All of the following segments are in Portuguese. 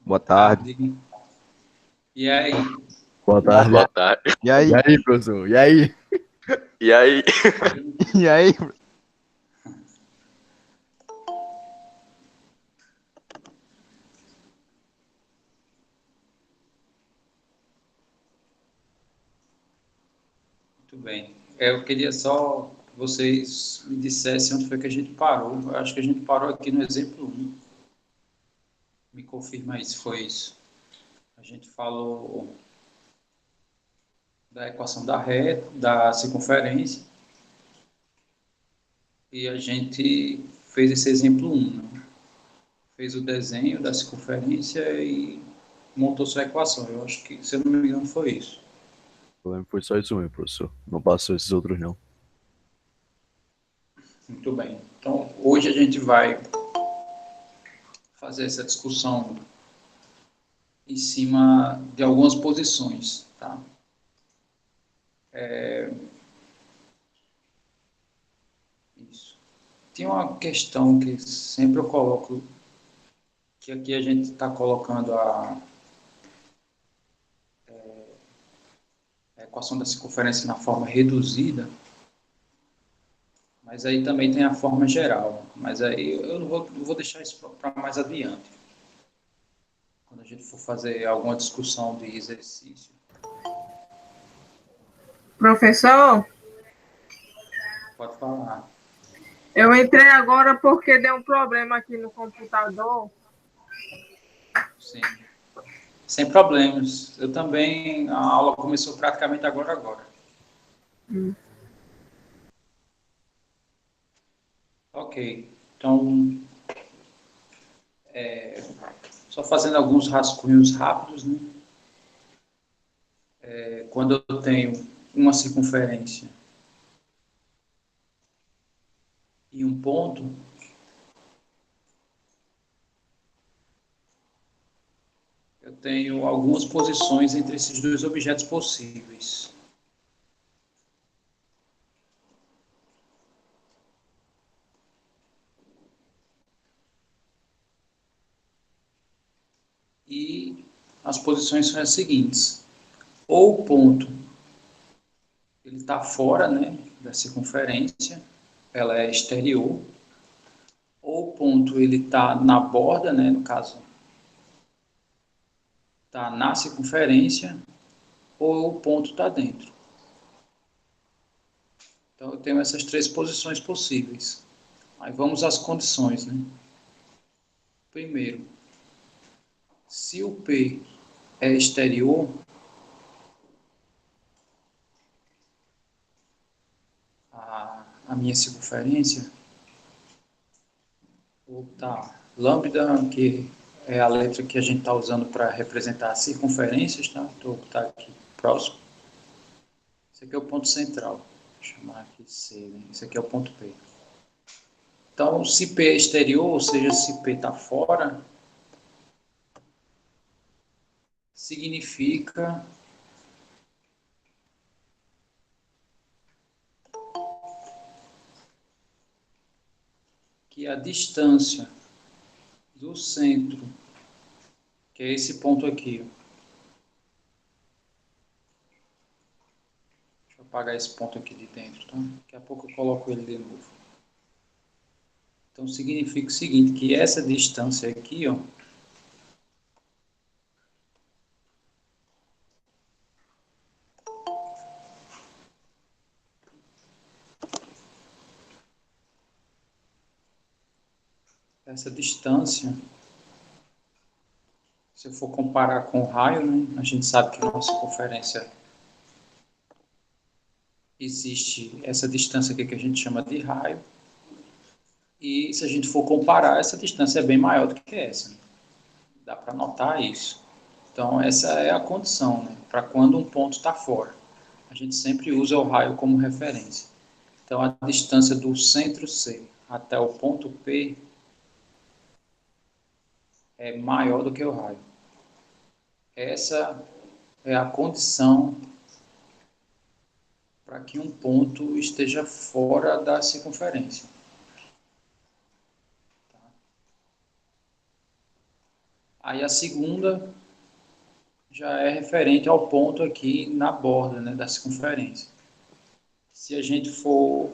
Boa tarde. E aí? Boa tarde. Boa tarde. E aí? E aí, professor? E aí? E aí? E aí? Muito bem. Eu queria só que vocês me dissessem onde foi que a gente parou. Eu acho que a gente parou aqui no exemplo 1. Me confirma aí se foi isso. A gente falou da equação da reta, da circunferência, e a gente fez esse exemplo 1, né? Fez o desenho da circunferência e montou sua equação. Eu acho que, se eu não me engano, foi isso. Eu lembro que foi só isso mesmo, professor. Não passou esses outros, não. Muito bem. Então, hoje a gente vai fazer essa discussão em cima de algumas posições, tá? Isso. Tem uma questão que sempre eu coloco, que aqui a gente está colocando a equação da circunferência na forma reduzida, mas aí também tem a forma geral. Mas aí eu não vou deixar isso para mais adiante, quando a gente for fazer alguma discussão de exercício. Professor, Pode falar. eu entrei agora porque deu um problema aqui no computador. Sim. Sem problemas. Eu também, a aula começou praticamente agora. Ok. Então, só fazendo alguns rascunhos rápidos, né? Quando eu tenho uma circunferência e um ponto, eu tenho algumas posições entre esses dois objetos possíveis. E as posições são as seguintes. Ou o ponto ele está fora, né, da circunferência, ela é exterior. Ou o ponto ele está na borda, né, no caso, está na circunferência, ou o ponto está dentro. Então, eu tenho essas três posições possíveis. Aí vamos às condições, né? Primeiro, se o P é exterior, a minha circunferência, ou tá, lambda, que é a letra que a gente está usando para representar circunferências, tá? Então, tá aqui próximo. Esse aqui é o ponto central. Vou chamar aqui C, né? Esse aqui é o ponto P. Então, se P é exterior, ou seja, se P está fora, significa que a distância do centro, que é esse ponto aqui, ó. Deixa eu apagar esse ponto aqui de dentro, tá? Daqui a pouco eu coloco ele de novo. Então, significa o seguinte, que essa distância aqui, ó, essa distância, se eu for comparar com o raio, né, a gente sabe que na circunferência existe essa distância aqui que a gente chama de raio, e se a gente for comparar, essa distância é bem maior do que essa, né? Dá para notar isso. Então, essa é a condição, né, para quando um ponto está fora. A gente sempre usa o raio como referência. Então, a distância do centro C até o ponto P é maior do que o raio. Essa é a condição para que um ponto esteja fora da circunferência. Aí a segunda já é referente ao ponto aqui na borda, né, da circunferência. Se a gente for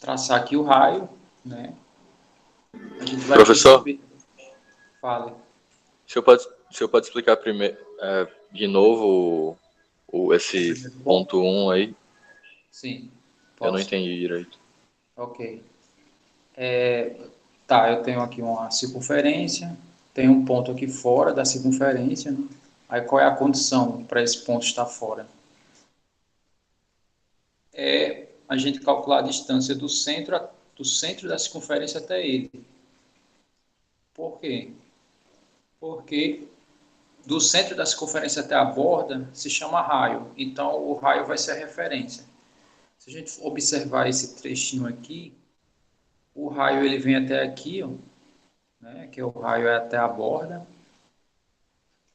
traçar aqui o raio, né, a gente vai Professor? perceber. Fala. O senhor pode explicar primeiro, de novo esse Primeiro ponto 1 aí? Sim. Eu não Posso? entendi direito. Ok. Tá, eu tenho aqui uma circunferência, tem um ponto aqui fora da circunferência, né? Aí qual é a condição para esse ponto estar fora? É a gente calcular a distância do centro da circunferência até ele. Por quê? Porque do centro da circunferência até a borda se chama raio, então o raio vai ser a referência. Se a gente observar esse trechinho aqui, o raio ele vem até aqui, ó, né, que o raio é até a borda,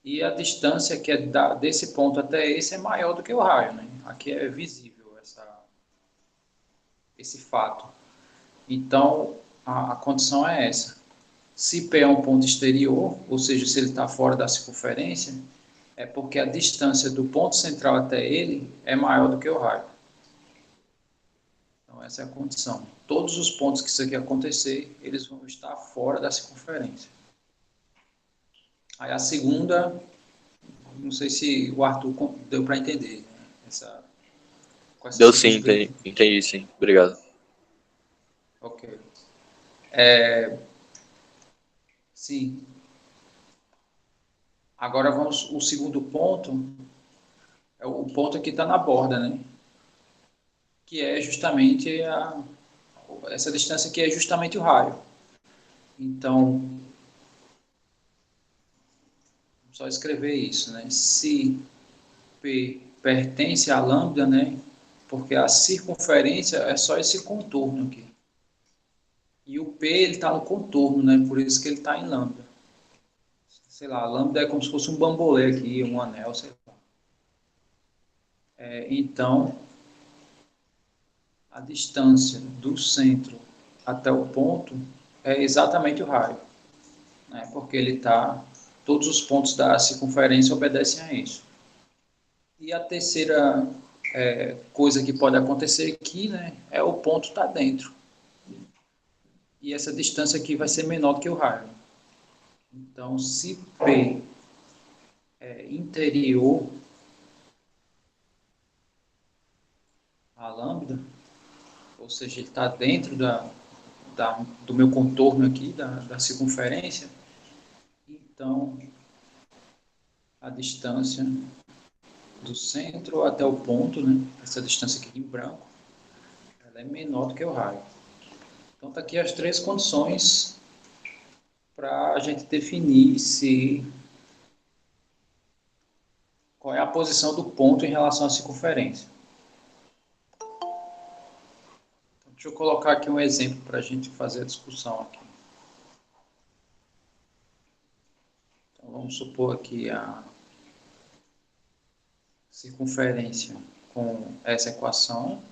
e a distância que é desse ponto até esse é maior do que o raio, né? Aqui é visível esse fato. Então, a condição é essa. Se P é um ponto exterior, ou seja, se ele está fora da circunferência, é porque a distância do ponto central até ele é maior do que o raio. Então, essa é a condição. Todos os pontos que isso aqui acontecer, eles vão estar fora da circunferência. Aí a segunda, não sei se o Arthur deu para entender, né? Com essa Deu sim, simples entendi sim. Obrigado. Ok. Sim. Agora vamos, o segundo ponto é o ponto que está na borda, né? Que é justamente essa distância que é justamente o raio. Então, só escrever isso, né? Se P pertence a lambda, né? Porque a circunferência é só esse contorno aqui. E o P ele está no contorno, né? Por isso que ele está em lambda. Sei lá, lambda é como se fosse um bambolê aqui, um anel, sei lá. Então, a distância do centro até o ponto é exatamente o raio, né? Porque ele está, todos os pontos da circunferência obedecem a isso. E a terceira coisa que pode acontecer aqui, né, é o ponto estar dentro. E essa distância aqui vai ser menor do que o raio. Então, se P é interior a lambda, ou seja, ele está dentro do meu contorno aqui, da circunferência, então a distância do centro até o ponto, né, essa distância aqui em branco, ela é menor do que o raio. Então, está aqui as três condições para a gente definir qual é a posição do ponto em relação à circunferência. Então, deixa eu colocar aqui um exemplo para a gente fazer a discussão aqui. Então, vamos supor aqui a circunferência com essa equação.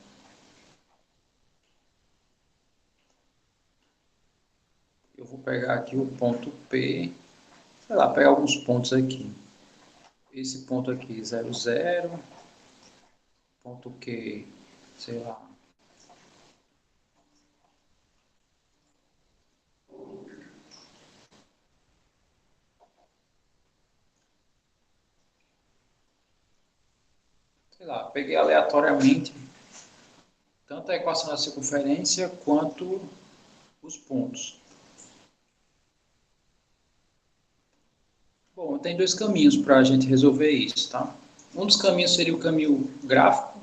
Eu vou pegar aqui o ponto P, sei lá, pegar alguns pontos aqui. Esse ponto aqui, 0, 0. Ponto Q, sei lá. Sei lá, peguei aleatoriamente tanto a equação da circunferência quanto os pontos. Bom, tem dois caminhos para a gente resolver isso, tá? Um dos caminhos seria o caminho gráfico,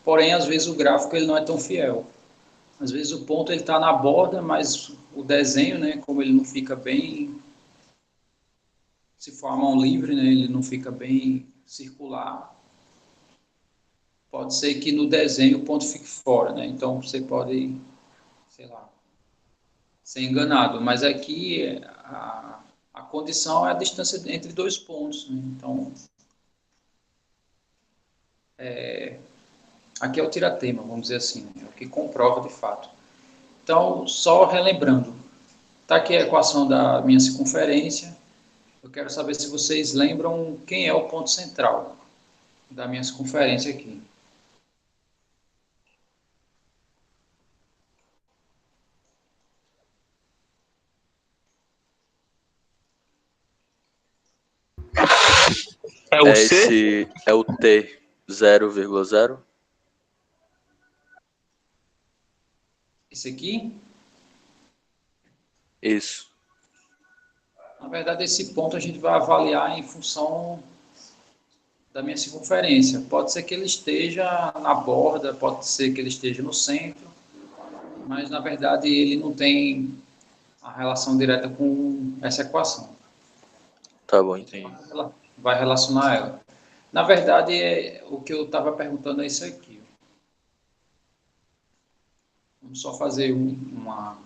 porém, às vezes o gráfico ele não é tão fiel. Às vezes o ponto está na borda, mas o desenho, né, como ele não fica bem, se for a mão livre, né, ele não fica bem circular, pode ser que no desenho o ponto fique fora, né? Então você pode, sei lá, ser enganado. Mas aqui a condição é a distância entre dois pontos, né? Então aqui é o tiratema, vamos dizer assim, né? É o que comprova de fato. Então, só relembrando, Está aqui a equação da minha circunferência. Eu quero saber se vocês lembram quem é o ponto central da minha circunferência aqui. É o É C? esse, é o T 0,0? Esse aqui, Isso. na verdade, esse ponto a gente vai avaliar em função da minha circunferência. Pode ser que ele esteja na borda, pode ser que ele esteja no centro, mas na verdade ele não tem a relação direta com essa equação. Tá bom, entendi. Ela vai relacionar ela. Na verdade, o que eu estava perguntando é isso aqui. Vamos só fazer uma...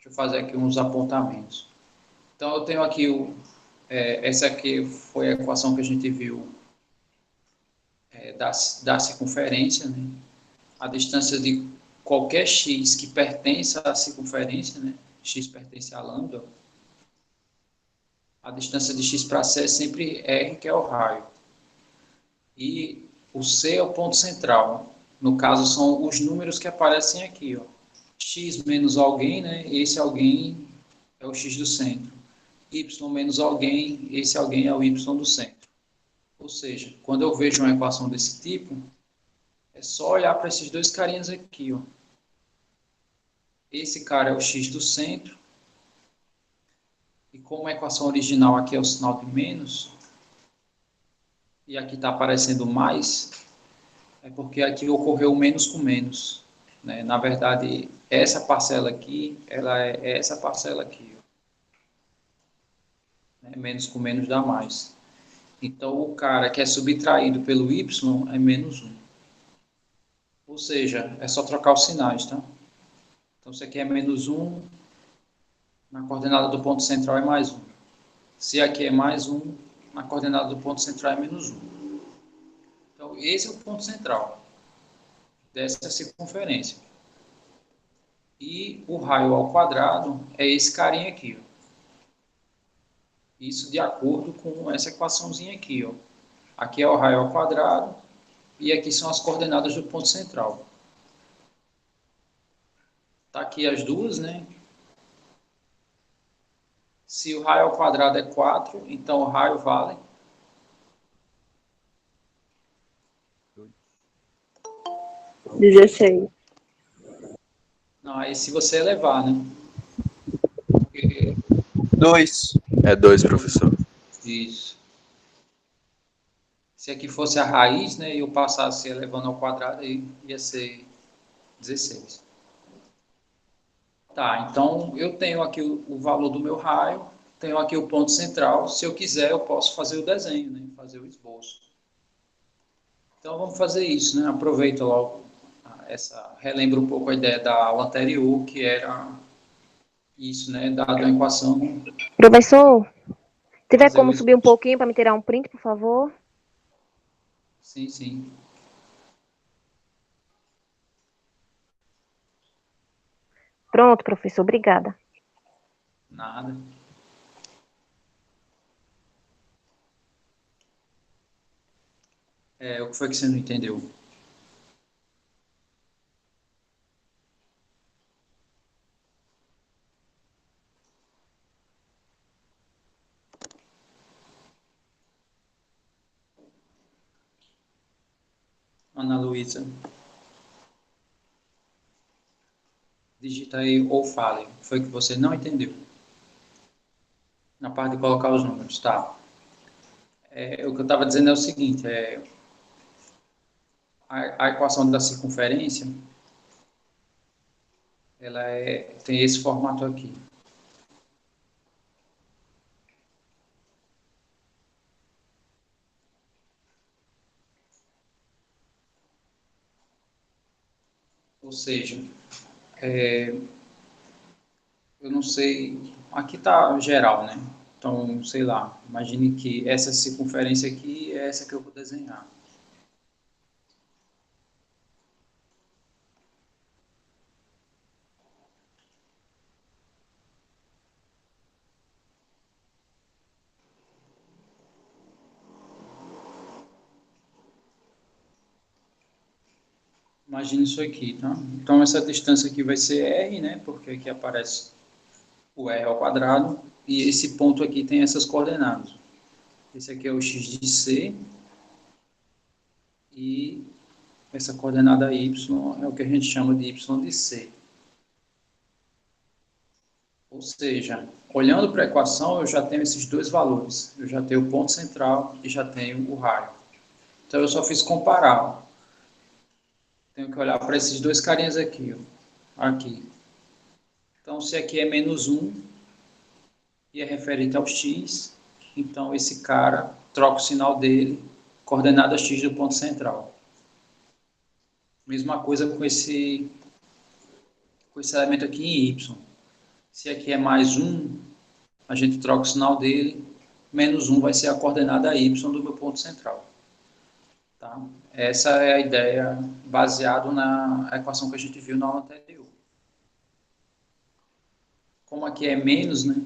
Deixa eu fazer aqui uns apontamentos. Então, eu tenho aqui essa aqui foi a equação que a gente viu da circunferência, né? A distância de qualquer x que pertença à circunferência, né? X pertence a lambda. A distância de x para c é sempre r, que é o raio. E o c é o ponto central. No caso, são os números que aparecem aqui, ó. X menos alguém, né? Esse alguém é o x do centro. Y menos alguém, esse alguém é o y do centro. Ou seja, quando eu vejo uma equação desse tipo, é só olhar para esses dois carinhas aqui, ó. Esse cara é o x do centro. E como a equação original aqui é o sinal de menos, e aqui está aparecendo mais, é porque aqui ocorreu menos com menos, né? Na verdade, essa parcela aqui, ela é essa parcela aqui, ó. Né? Menos com menos dá mais. Então, o cara que é subtraído pelo y é menos 1. Ou seja, é só trocar os sinais, tá? Então, isso aqui é menos 1, na coordenada do ponto central é mais 1. Se aqui é mais 1, na coordenada do ponto central é menos 1. Então, esse é o ponto central dessa circunferência. E o raio ao quadrado é esse carinha aqui, ó. Isso de acordo com essa equaçãozinha aqui, ó. Aqui é o raio ao quadrado e aqui são as coordenadas do ponto central. Tá aqui as duas, né? Se o raio ao quadrado é 4, então o raio vale 16. não, aí se você elevar, né? Porque 2. É 2, professor. isso. Se aqui fosse a raiz, né, e eu passasse elevando ao quadrado, aí ia ser 16. Tá, então eu tenho aqui o valor do meu raio, tenho aqui o ponto central. Se eu quiser, eu posso fazer o desenho, né, fazer o esboço. Então vamos fazer isso, né? Aproveita logo relembra um pouco a ideia da aula anterior, que era isso, né, dado a equação, Professor, tiver fazer o como subir um esboço. pouquinho para me tirar um print, por favor? Sim, sim. Pronto, professor, obrigada. Nada. O que foi que você não entendeu? Ana Luísa. Digita aí ou fale. O que foi que você não entendeu? Na parte de colocar os números, tá? O que eu estava dizendo é o seguinte, a equação da circunferência, ela tem esse formato aqui. Ou seja, eu não sei, aqui está geral, né? Então, sei lá, imagine que essa circunferência aqui é essa que eu vou desenhar. Imagina isso aqui, tá? Então, essa distância aqui vai ser R, né? Porque aqui aparece o R ao quadrado. E esse ponto aqui tem essas coordenadas. Esse aqui é o x de C. E essa coordenada y é o que a gente chama de y de C. Ou seja, olhando para a equação, eu já tenho esses dois valores. Eu já tenho o ponto central e já tenho o raio. Então, eu só fiz comparar. Tenho que olhar para esses dois carinhas aqui. Ó. Aqui. Então, se aqui é menos 1 e é referente ao x, então esse cara troca o sinal dele, coordenada x do ponto central. Mesma coisa com esse elemento aqui em y. Se aqui é mais 1, a gente troca o sinal dele, menos 1 vai ser a coordenada y do meu ponto central. Tá? Essa é a ideia baseada na equação que a gente viu na aula anterior. Como aqui é menos, né?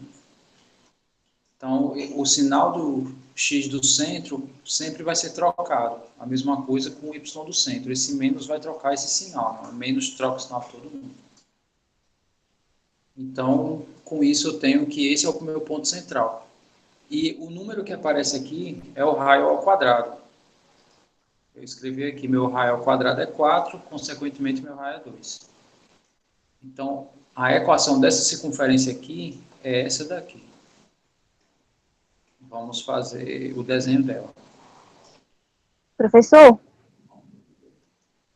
Então, o sinal do x do centro sempre vai ser trocado. A mesma coisa com o y do centro. Esse menos vai trocar esse sinal. Né? Menos troca o sinal de todo mundo. Então, com isso eu tenho que esse é o meu ponto central. E o número que aparece aqui é o raio ao quadrado. Eu escrevi aqui, meu raio ao quadrado é 4, consequentemente meu raio é 2. Então, a equação dessa circunferência aqui é essa daqui. Vamos fazer o desenho dela. Professor?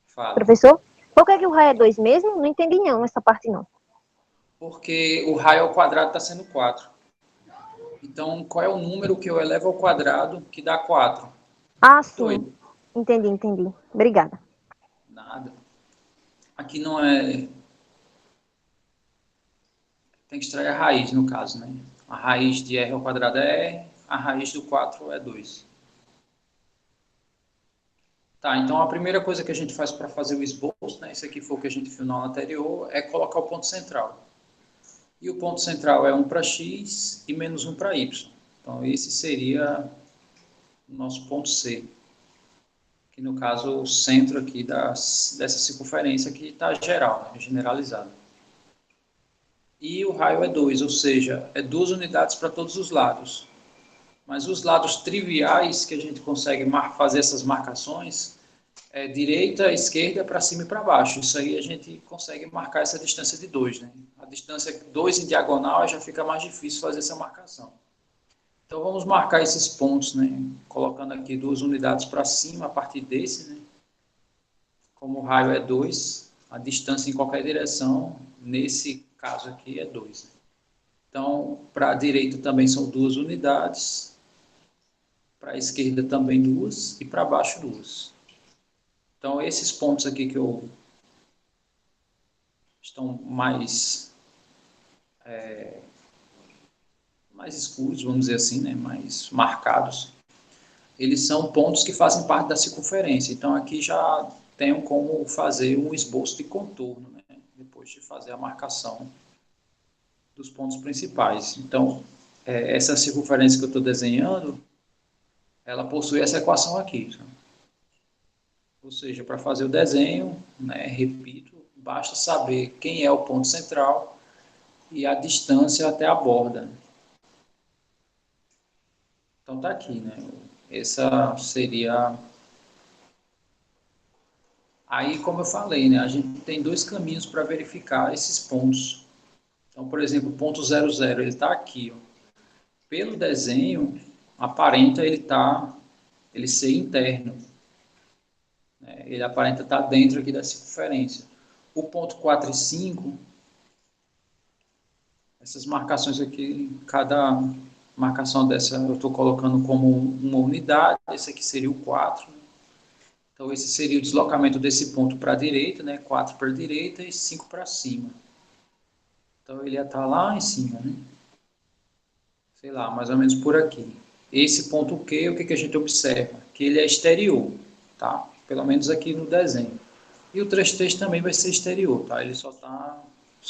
Fala. Professor? Por que o raio é 2 mesmo? Não entendi não, essa parte não. Porque o raio ao quadrado está sendo 4. Então, qual é o número que eu elevo ao quadrado que dá 4? Ah, sim. 2. Entendi. Obrigada. Nada. Aqui não é... Tem que extrair a raiz, no caso, né? A raiz de r ao quadrado é r, a raiz do 4 é 2. Tá, então a primeira coisa que a gente faz para fazer o esboço, né? Esse aqui foi o que a gente viu na aula anterior, é colocar o ponto central. E o ponto central é 1 para x e menos 1 para y. Então, esse seria o nosso ponto C. Que, no caso, o centro aqui dessa circunferência que está geral, né, generalizado. E o raio é 2, ou seja, é 2 unidades para todos os lados. Mas os lados triviais que a gente consegue fazer essas marcações é direita, esquerda, para cima e para baixo. Isso aí a gente consegue marcar essa distância de 2. Né? A distância 2 em diagonal já fica mais difícil fazer essa marcação. Então vamos marcar esses pontos, né? Colocando aqui 2 unidades para cima a partir desse. Né? Como o raio é 2, a distância em qualquer direção, nesse caso aqui, é 2. Né? Então, para a direita também são 2 unidades, para a esquerda também 2 e para baixo 2. Então, esses pontos aqui que estão mais escuros, vamos dizer assim, né? Mais marcados, eles são pontos que fazem parte da circunferência. Então, aqui já tenho como fazer um esboço de contorno, né? Depois de fazer a marcação dos pontos principais. Então, essa circunferência que eu estou desenhando, ela possui essa equação aqui. Tá? Ou seja, para fazer o desenho, né, repito, basta saber quem é o ponto central e a distância até a borda. Então, está aqui, né? Essa seria... Aí, como eu falei, né, a gente tem 2 caminhos para verificar esses pontos. Então, por exemplo, o ponto 00, ele está aqui. Ó. Pelo desenho, aparenta ele ser interno. Né? Ele aparenta estar dentro aqui da circunferência. O ponto 4 e 5, essas marcações aqui, cada marcação dessa eu estou colocando como uma unidade, esse aqui seria o 4. Né? Então, esse seria o deslocamento desse ponto para a direita, né? 4 para a direita e 5 para cima. Então, ele ia estar lá em cima, né? Sei lá, mais ou menos por aqui. Esse ponto Q, o que a gente observa? Que ele é exterior, tá? Pelo menos aqui no desenho. E o 3 também vai ser exterior, tá? Ele só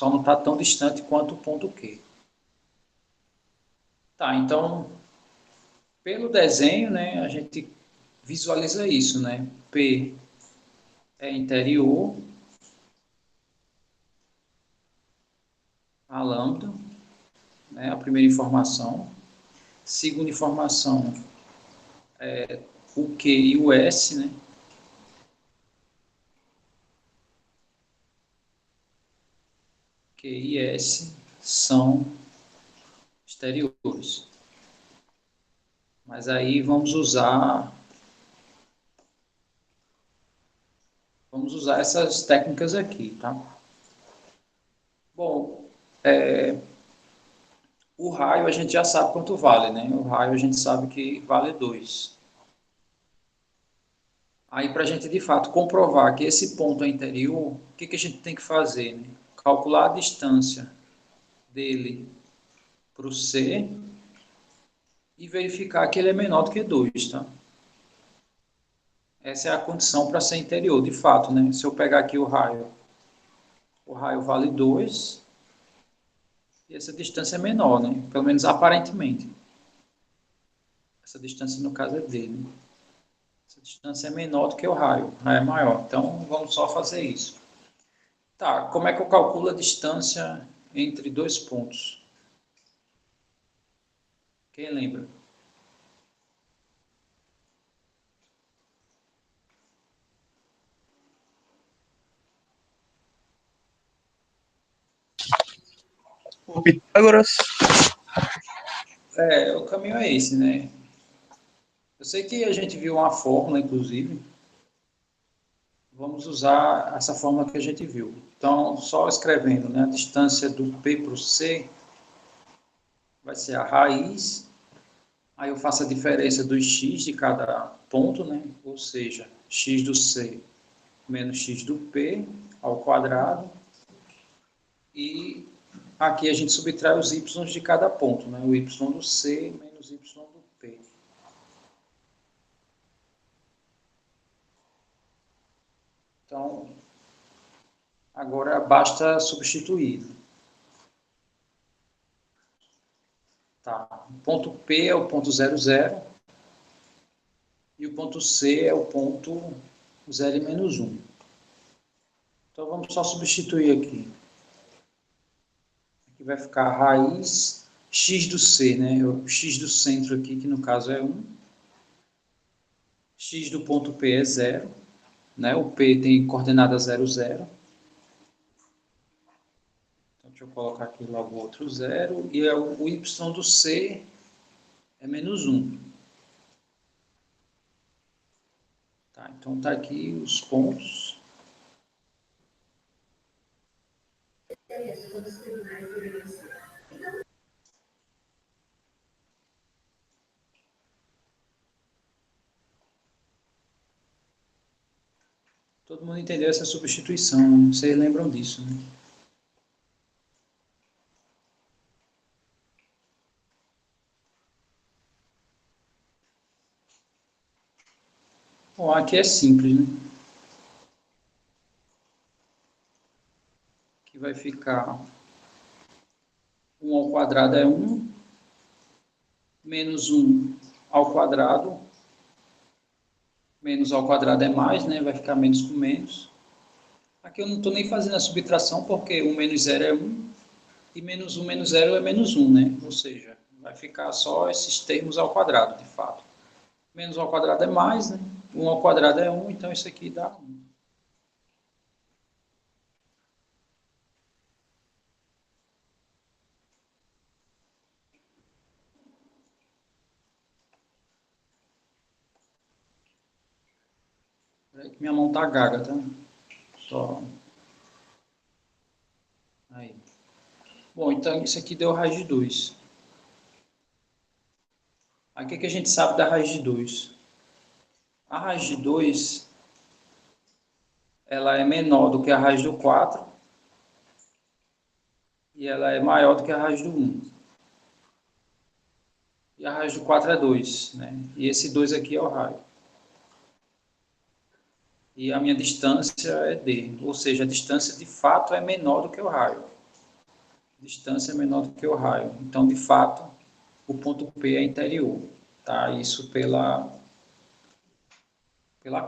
não está tão distante quanto o ponto Q. Tá, então, pelo desenho, né, a gente visualiza isso, né? P é interior, a lambda, né, a primeira informação. Segunda informação é o Q e o S, né? Q e S são exteriores. Mas aí vamos usar essas técnicas aqui, tá? Bom, o raio a gente já sabe quanto vale, né? O raio a gente sabe que vale 2. Aí, para a gente, de fato, comprovar que esse ponto é interior, o que a gente tem que fazer? Né? Calcular a distância dele para o C e verificar que ele é menor do que 2, tá? Essa é a condição para ser interior, de fato, né? Se eu pegar aqui o raio vale 2 e essa distância é menor, né? Pelo menos aparentemente. Essa distância, no caso, é D, né? Essa distância é menor do que o raio é maior. Então, vamos só fazer isso. Tá, como é que eu calculo a distância entre dois pontos? Quem lembra? O Pitágoras. O caminho é esse, né? Eu sei que a gente viu uma fórmula, inclusive. Vamos usar essa fórmula que a gente viu. Então, só escrevendo, né? A distância do P para o C vai ser a raiz. Aí eu faço a diferença dos x de cada ponto, né? Ou seja, x do C menos x do P ao quadrado. E aqui a gente subtrai os y de cada ponto, né? O y do C menos y do P. Então, agora basta substituir. Tá. O ponto P é o ponto 0, 0. E o ponto C é o ponto 0 e menos 1. Então, vamos só substituir aqui. Aqui vai ficar a raiz x do C, né? O x do centro aqui, que no caso é 1. X do ponto P é 0. Né? O P tem coordenada 0, 0. Então, deixa eu colocar aqui logo outro 0. E o y do C é menos 1. Tá, então, está aqui os pontos. Todo mundo entendeu essa substituição, né? Vocês lembram disso, né? Bom, aqui é simples, né? Aqui vai ficar 1 ao quadrado é 1, menos 1 ao quadrado, menos ao quadrado é mais, né? Vai ficar menos com menos. Aqui eu não estou nem fazendo a subtração, porque 1 menos 0 é 1, e menos 1 menos 0 é menos 1, né? Ou seja, vai ficar só esses termos ao quadrado, de fato. Menos ao quadrado é mais, né? 1 ao quadrado é 1, então isso aqui dá 1. Peraí que minha mão tá gaga, tá? Só. Aí. Bom, então isso aqui deu raiz de 2. Aí o que a gente sabe da raiz de 2? A raiz de 2, ela é menor do que a raiz do 4 e ela é maior do que a raiz do 1. E a raiz do 4 é 2, né? E esse 2 aqui é o raio. E a minha distância é D, ou seja, a distância de fato é menor do que o raio. A distância é menor do que o raio. Então, de fato, o ponto P é interior. Tá? Isso pela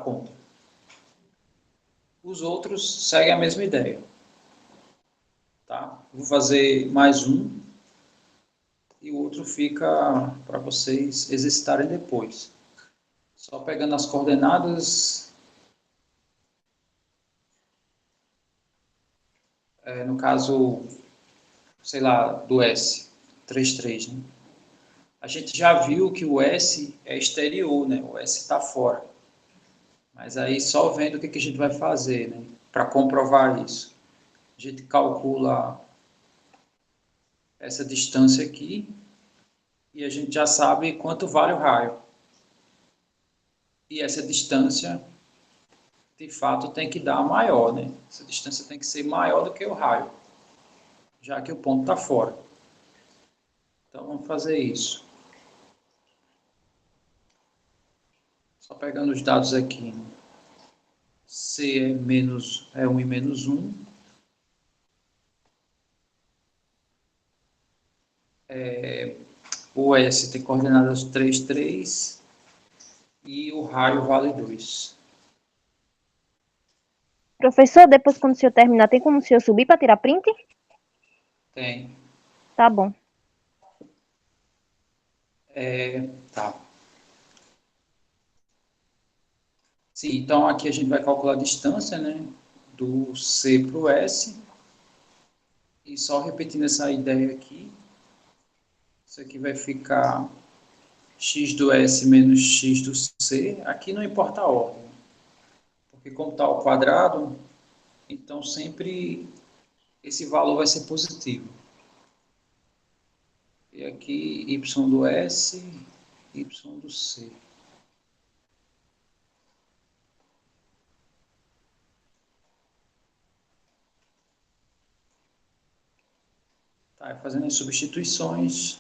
conta. Os outros seguem a mesma ideia. Tá? Vou fazer mais um e o outro fica para vocês exercitarem depois. Só pegando as coordenadas, no caso, sei lá, do S, 3, 3, né? A gente já viu que o S é exterior, né? O S está fora. Mas aí só vendo o que a gente vai fazer, né? Para comprovar isso. A gente calcula essa distância aqui e a gente já sabe quanto vale o raio. E essa distância, de fato, tem que dar maior, né? Essa distância tem que ser maior do que o raio, já que o ponto está fora. Então, vamos fazer isso. Só pegando os dados aqui. C é 1 e menos 1. O S tem coordenadas 3, 3. E o raio vale 2. Professor, depois quando o senhor terminar, tem como o senhor subir para tirar print? Tem. Tá bom. Tá. Sim, então aqui a gente vai calcular a distância, né? Do C para o S. E só repetindo essa ideia aqui. Isso aqui vai ficar x do S menos x do C. Aqui não importa a ordem. Porque como está ao quadrado, então sempre esse valor vai ser positivo. E aqui y do S, y do C. Tá, fazendo as substituições,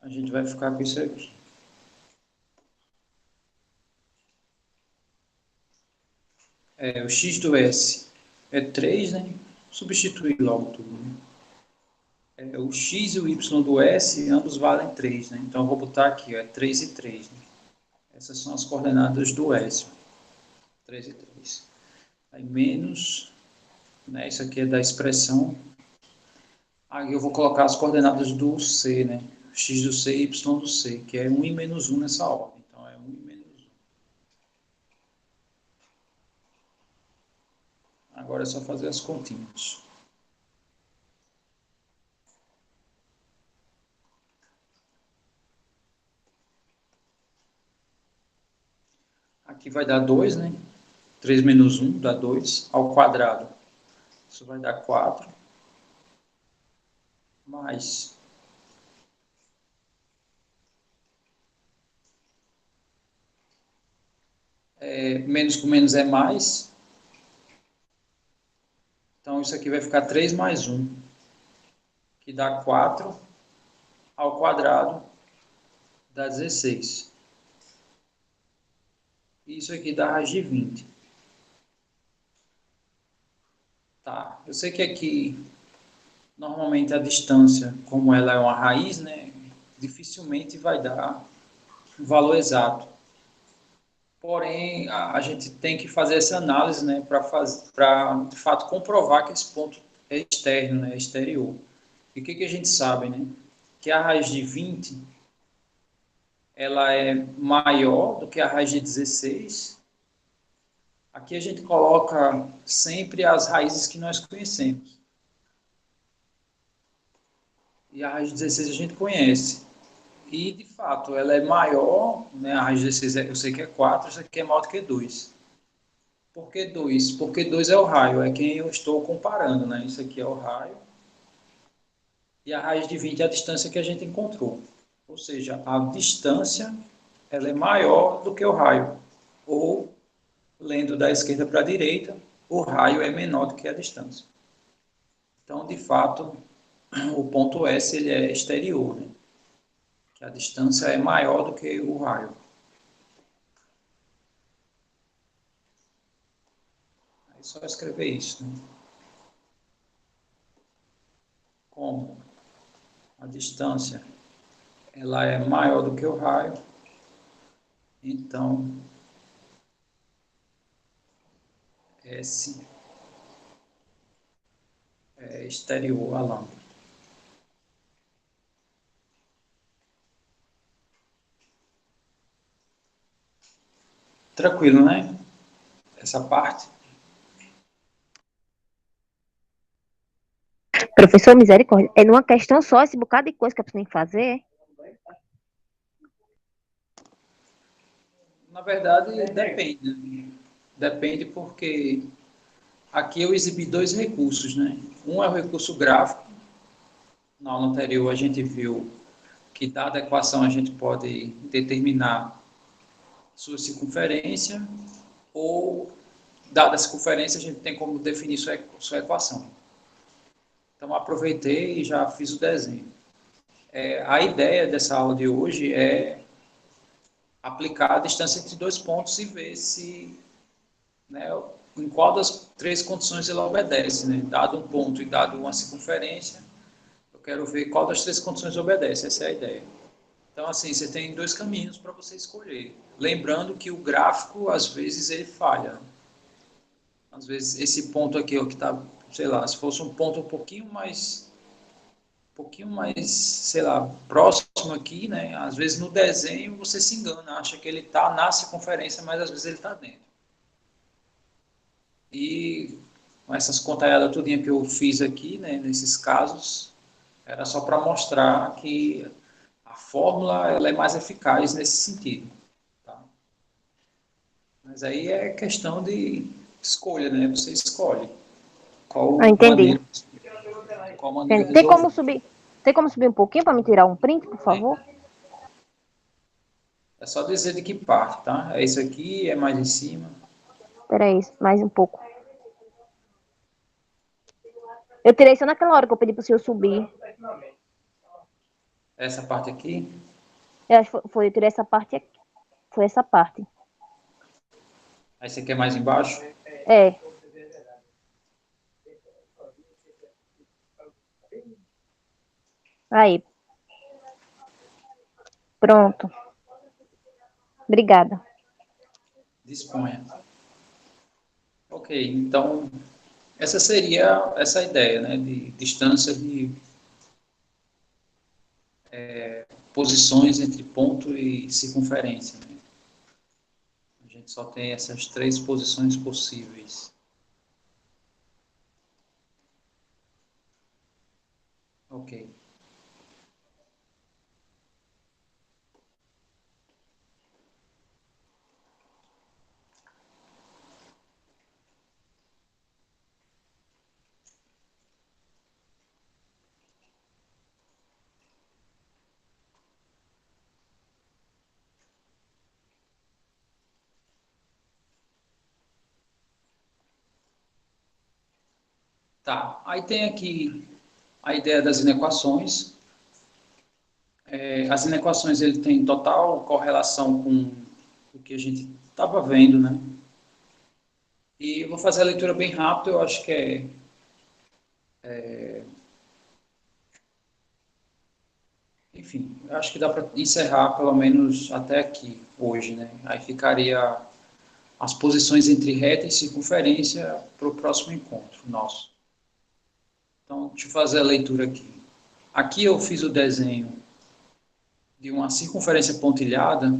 a gente vai ficar com isso aqui. O x do S é 3, né? Substituir logo tudo, né? O x e o y do S, ambos valem 3, né? Então, eu vou botar aqui, ó, 3 e 3, né? Essas são as coordenadas do S. 3 e 3. Aí, menos, né? Isso aqui é da expressão. Aí, eu vou colocar as coordenadas do C, né? X do C e y do C, que é 1 e menos 1 nessa ordem. Então, é 1 e menos 1. Agora é só fazer as continhas. Aqui vai dar 2, né? 3 menos 1 dá 2 ao quadrado. Isso vai dar 4. Mais menos com menos é mais. Então, isso aqui vai ficar 3 mais 1, que dá 4 ao quadrado, dá 16. Isso aqui dá raiz de 20. Tá, eu sei que aqui, normalmente a distância, como ela é uma raiz, né, dificilmente vai dar um valor exato. Porém, a gente tem que fazer essa análise, né, para de fato comprovar que esse ponto é externo, né, exterior. E o que a gente sabe, né? Que a raiz de 20 ela é maior do que a raiz de 16. Aqui a gente coloca sempre as raízes que nós conhecemos. E a raiz de 16 a gente conhece. E, de fato, ela é maior, né? A raiz de 16 eu sei que é 4, isso aqui é maior do que 2. Por que 2? Porque 2 é o raio, é quem eu estou comparando, né? Isso aqui é o raio. E a raiz de 20 é a distância que a gente encontrou. Ou seja, a distância ela é maior do que o raio. Ou, lendo da esquerda para a direita, o raio é menor do que a distância. Então, de fato, o ponto S ele é exterior, né? Que a distância é maior do que o raio. É só escrever isso, né? Como a distância ela é maior do que o raio, então S exterior à lâmpada. Tranquilo, né? Essa parte. Professor, misericórdia. É numa questão só esse bocado de coisa que a pessoa tem que fazer? Na verdade, depende. Né? Depende porque aqui eu exibi dois recursos, né? Um é o recurso gráfico. Na aula anterior a gente viu que dada a equação a gente pode determinar sua circunferência ou dada a circunferência a gente tem como definir sua equação. Então aproveitei e já fiz o desenho. A ideia dessa aula de hoje é aplicar a distância entre dois pontos e ver se, né, em qual das três condições ele obedece, né? Dado um ponto e dado uma circunferência, eu quero ver qual das três condições obedece, essa é a ideia. Então, assim, você tem dois caminhos para você escolher. Lembrando que o gráfico, às vezes, ele falha. Às vezes, esse ponto aqui, ó, que está, sei lá, se fosse um ponto um pouquinho mais, sei lá, próximo aqui, né? Às vezes, no desenho, você se engana, acha que ele está na circunferência, mas às vezes ele está dentro. E com essas contalhadas tudinha que eu fiz aqui, né, nesses casos, era só para mostrar que a fórmula ela é mais eficaz nesse sentido. Tá? Mas aí é questão de escolha, né? Você escolhe qual Entendi. maneira Tem como resolver. subir um pouquinho para me tirar um print, por favor? É só dizer de que parte, tá? É isso aqui, é mais em cima. Espera aí, mais um pouco. Eu tirei só naquela hora que eu pedi para o senhor subir. Essa parte aqui. Eu acho que eu tirei essa parte aqui. Foi essa parte. Aí você quer mais embaixo? É. Aí. Pronto. Obrigada. Disponha. Ok, então essa seria essa ideia, né, de distância de posições entre ponto e circunferência. Né? A gente só tem essas três posições possíveis. Ok. Tá, aí tem aqui a ideia das inequações. As inequações ele tem total correlação com o que a gente estava vendo, né? E eu vou fazer a leitura bem rápido, eu acho que enfim, eu acho que dá para encerrar pelo menos até aqui, hoje, né? Aí ficaria as posições entre reta e circunferência para o próximo encontro nosso. Então, deixa eu fazer a leitura aqui. Aqui eu fiz o desenho de uma circunferência pontilhada,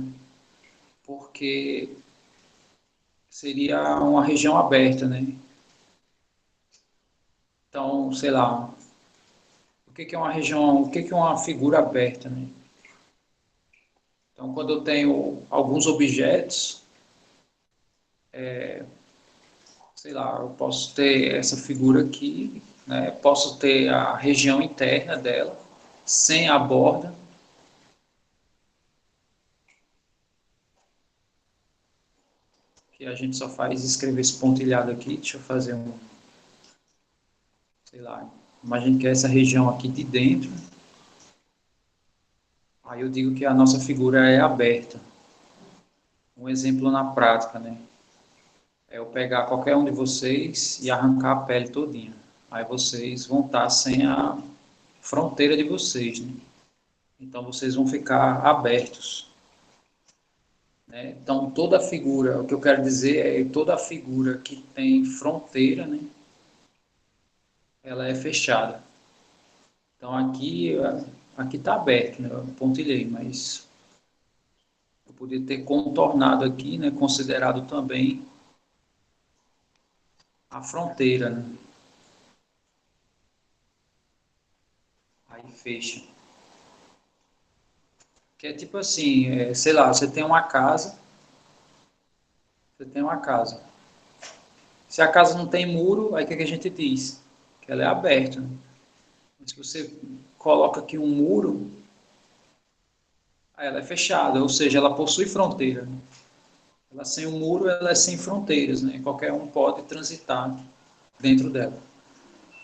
porque seria uma região aberta, né? Então, sei lá, o que é uma região, o que é uma figura aberta, né? Então, quando eu tenho alguns objetos, sei lá, eu posso ter essa figura aqui, né? Posso ter a região interna dela, sem a borda. Que a gente só faz escrever esse pontilhado aqui. Deixa eu fazer sei lá, imagine que é essa região aqui de dentro. Aí eu digo que a nossa figura é aberta. Um exemplo na prática, né? É eu pegar qualquer um de vocês e arrancar a pele todinha. Aí vocês vão estar sem a fronteira de vocês, né? Então vocês vão ficar abertos. né? Então, toda figura, o que eu quero dizer é toda figura que tem fronteira, né? Ela é fechada. Então, aqui está aberto, né? Eu pontilhei, mas eu poderia ter contornado aqui, né? Considerado também a fronteira, né? Aí fecha. Que é tipo assim, sei lá, você tem uma casa, Se a casa não tem muro, aí o que, que a gente diz? Que ela é aberta, né? Se você coloca aqui um muro, aí ela é fechada, ou seja, ela possui fronteira, né? Ela sem o muro, ela é sem fronteiras, né? Qualquer um pode transitar dentro dela.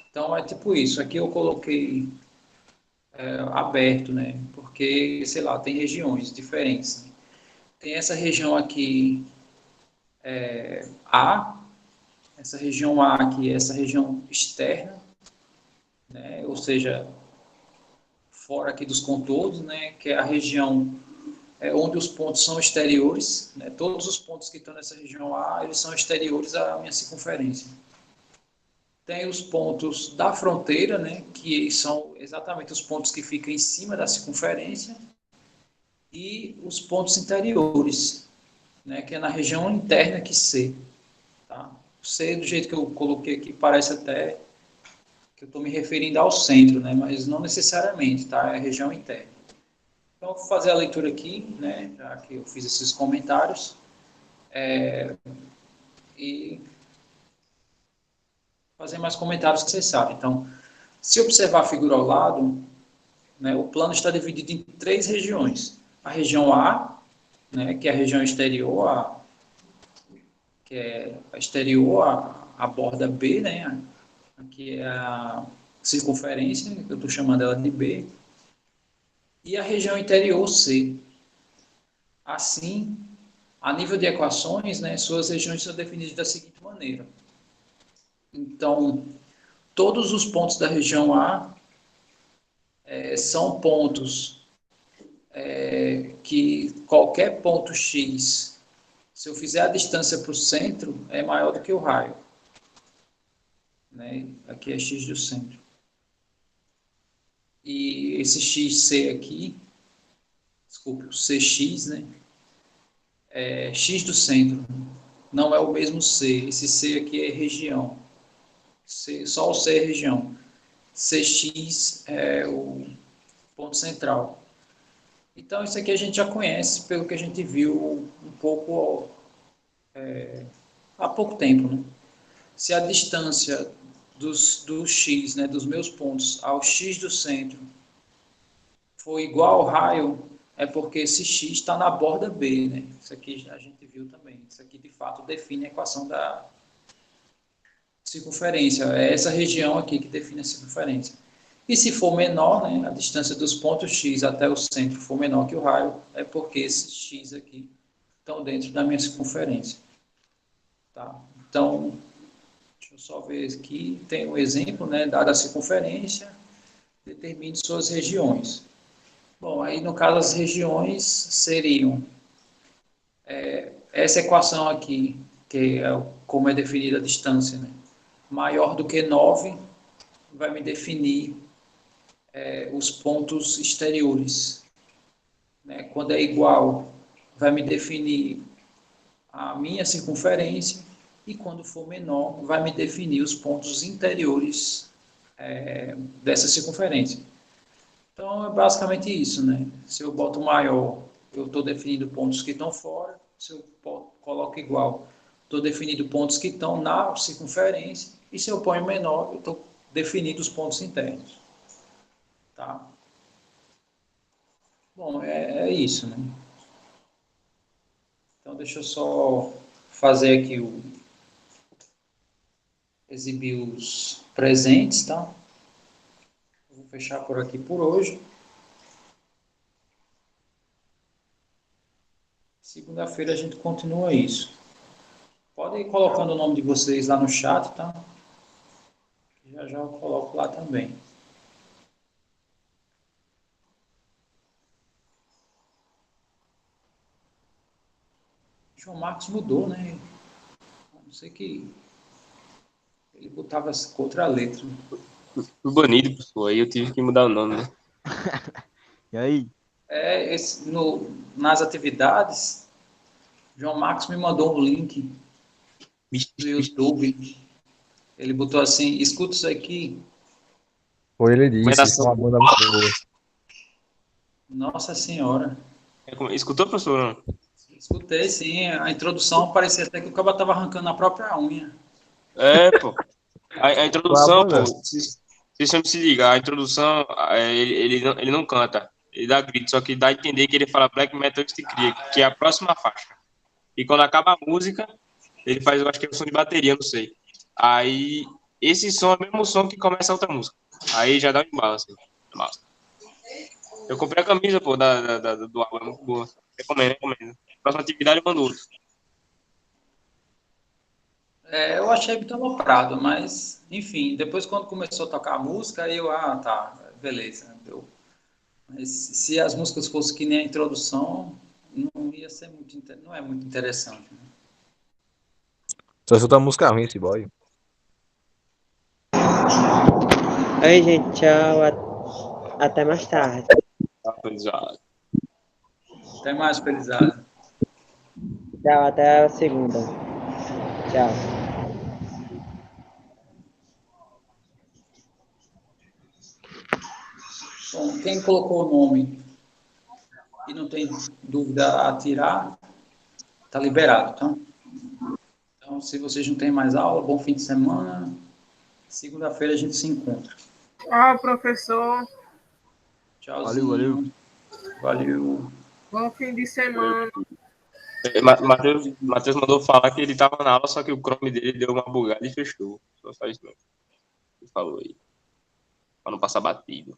Então é tipo isso. Aqui eu coloquei aberto, né? Porque, sei lá, tem regiões diferentes, né? Tem essa região aqui A, essa região A aqui, essa região externa, né? Ou seja, fora aqui dos contornos, né? Que é a região onde os pontos são exteriores, né? Todos os pontos que estão nessa região A, eles são exteriores à minha circunferência. Tem os pontos da fronteira, né? Que são exatamente os pontos que ficam em cima da circunferência, e os pontos interiores, né? Que é na região interna que C. Tá? C, do jeito que eu coloquei aqui, parece até que eu estou me referindo ao centro, né? Mas não necessariamente, tá? É a região interna. Então, eu vou fazer a leitura aqui, né? Já que eu fiz esses comentários. E fazer mais comentários que vocês sabem. Então, se observar a figura ao lado, né, o plano está dividido em três regiões. A região A, né, que é a região exterior, que é a exterior, a borda B, né, aqui é a circunferência, que eu estou chamando ela de B, e a região interior, C. Assim, a nível de equações, né, suas regiões são definidas da seguinte maneira. Então, todos os pontos da região A são pontos que qualquer ponto x, se eu fizer a distância para o centro, é maior do que o raio. Né? Aqui é x do centro. E esse xc aqui, desculpe, o cx, né? É x do centro. Não é o mesmo c. Esse c aqui é região. Só o c é região. Cx é o ponto central. Então, isso aqui a gente já conhece pelo que a gente viu um pouco há pouco tempo, né? Se a distância do x, né, dos meus pontos, ao x do centro for igual ao raio, é porque esse x está na borda B, né? Isso aqui a gente viu também. Isso aqui, de fato, define a equação da circunferência. É essa região aqui que define a circunferência. E se for menor, né, a distância dos pontos x até o centro for menor que o raio, é porque esses x aqui estão dentro da minha circunferência. Tá? Então, deixa eu só ver aqui, tem um exemplo, né, dada a circunferência, determine suas regiões. Bom, aí no caso as regiões seriam essa equação aqui, que é como é definida a distância, né, maior do que 9, vai me definir os pontos exteriores. Né, quando é igual, vai me definir a minha circunferência, e quando for menor, vai me definir os pontos interiores dessa circunferência. Então, é basicamente isso, né? Se eu boto maior, eu estou definindo pontos que estão fora. Se eu coloco igual, estou definindo pontos que estão na circunferência. E se eu ponho menor, eu estou definindo os pontos internos. Tá? Bom, é isso, né? Então, deixa eu só fazer aqui exibir os presentes, tá? Vou fechar por aqui por hoje. Segunda-feira a gente continua isso. Podem ir colocando o nome de vocês lá no chat, tá? Já já eu coloco lá também. João Marcos mudou, né? Não sei que ele botava outra letra. Fui banido, professor. Aí eu tive que mudar o nome, né? E aí? Nas atividades, João Marcos me mandou um link do YouTube. Ele botou assim, escuta isso aqui. Foi ele disse, Recomendação. uma banda muito boa. Nossa Senhora. Escutou, professor? Não? Escutei, sim. A introdução parecia até que o cara tava arrancando a própria unha. É, pô. A introdução, Qual a pô, banda? vocês têm que se ligar. A introdução, ele não canta. Ele dá grito, só que dá a entender que ele fala Black Metal de Cria, que é a próxima faixa. E quando acaba a música, ele faz, eu acho que é o som de bateria, não sei. Aí, esse som é o mesmo som que começa a outra música. Aí já dá um embalo, assim. Massa. Eu comprei a camisa, pô, do álbum, é muito boa. Recomendo. Próxima atividade eu mando outro. Eu achei muito aloprado, mas, enfim, depois quando começou a tocar a música, aí tá, beleza. Mas se as músicas fossem que nem a introdução, não ia ser não é muito interessante. Né? Só escuta música ruim esse boy. Oi, gente, tchau. Até mais tarde. Atualizado. Até mais, felizado. Tchau, até a segunda. Tchau. Bom, quem colocou o nome e não tem dúvida a tirar, tá liberado, tá? Então, se vocês não têm mais aula, bom fim de semana. Segunda-feira a gente se encontra. Tchau, professor. Tchauzinho. Valeu. Bom fim de semana. Matheus mandou falar que ele tava na aula, só que o Chrome dele deu uma bugada e fechou. Só isso mesmo. Ele falou aí. Pra não passar batido.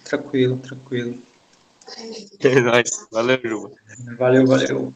Tranquilo. É nóis. Valeu, Juba. Valeu.